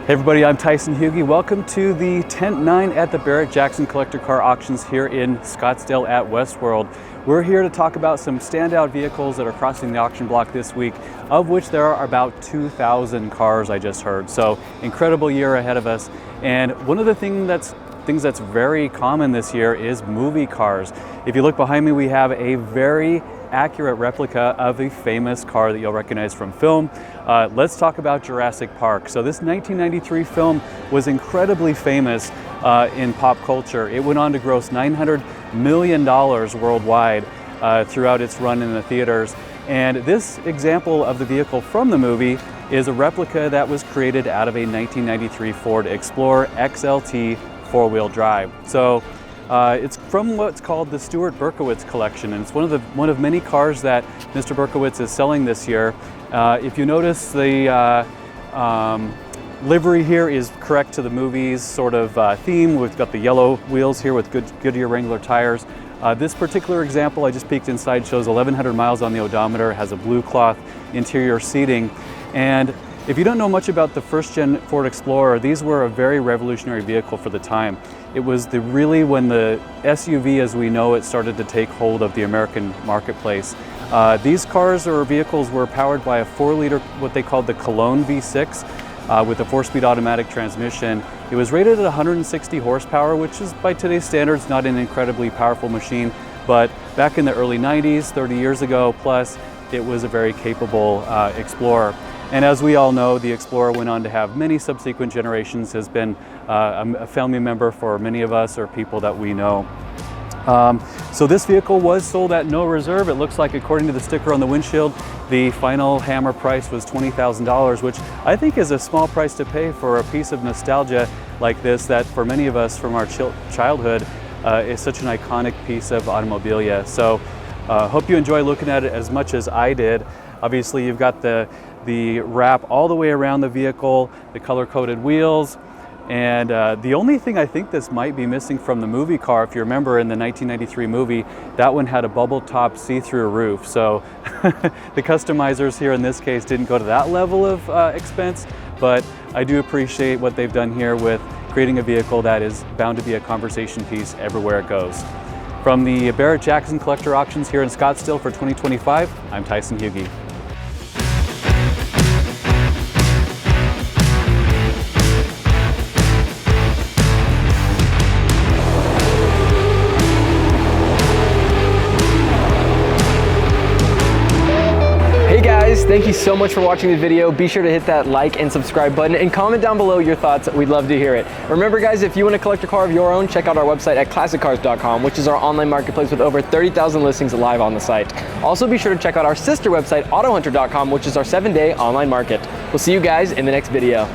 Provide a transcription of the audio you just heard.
Hey everybody, I'm Tyson Hugie. Welcome to the Tent 9 at the Barrett-Jackson Collector Car Auctions here in Scottsdale at Westworld. We're here to talk about some standout vehicles that are crossing the auction block this week, of which there are about 2,000 cars I just heard. So incredible year ahead of us. And one of the things that's very common this year is movie cars. If you look behind me, we have a very accurate replica of a famous car that you'll recognize from film. Let's talk about Jurassic Park. So this 1993 film was incredibly famous in pop culture. It went on to gross $900 million worldwide throughout its run in the theaters. And this example of the vehicle from the movie is a replica that was created out of a 1993 Ford Explorer XLT four-wheel drive. So it's from what's called the Stuart Berkowitz collection, and it's one of many cars that Mr. Berkowitz is selling this year. If you notice, the livery here is correct to the movie's sort of theme. We've got the yellow wheels here with Goodyear Wrangler tires. This particular example I just peeked inside shows 1,100 miles on the odometer, has a blue cloth interior seating. And if you don't know much about the first-gen Ford Explorer, these were a very revolutionary vehicle for the time. It was really when the SUV as we know it started to take hold of the American marketplace. These cars or vehicles were powered by a 4-liter, what they called the Cologne V6, with a 4-speed automatic transmission. It was rated at 160 horsepower, which is by today's standards not an incredibly powerful machine, but back in the early 90s, 30 years ago plus, it was a very capable Explorer. And as we all know, the Explorer went on to have many subsequent generations, has been a family member for many of us or people that we know. So this vehicle was sold at no reserve. It looks like, according to the sticker on the windshield, the final hammer price was $20,000, which I think is a small price to pay for a piece of nostalgia like this that for many of us from our childhood is such an iconic piece of automobilia. So hope you enjoy looking at it as much as I did. Obviously, you've got the wrap all the way around the vehicle, the color-coded wheels, and the only thing I think this might be missing from the movie car, if you remember in the 1993 movie, that one had a bubble-top see-through roof. So the customizers here in this case didn't go to that level of expense, but I do appreciate what they've done here with creating a vehicle that is bound to be a conversation piece everywhere it goes. From the Barrett-Jackson Collector Auctions here in Scottsdale for 2025, I'm Tyson Hugie. Thank you so much for watching the video. Be sure to hit that like and subscribe button and comment down below your thoughts. We'd love to hear it. Remember guys, if you want to collect a car of your own, check out our website at classiccars.com, which is our online marketplace with over 30,000 listings live on the site. Also be sure to check out our sister website, autohunter.com, which is our 7-day online market. We'll see you guys in the next video.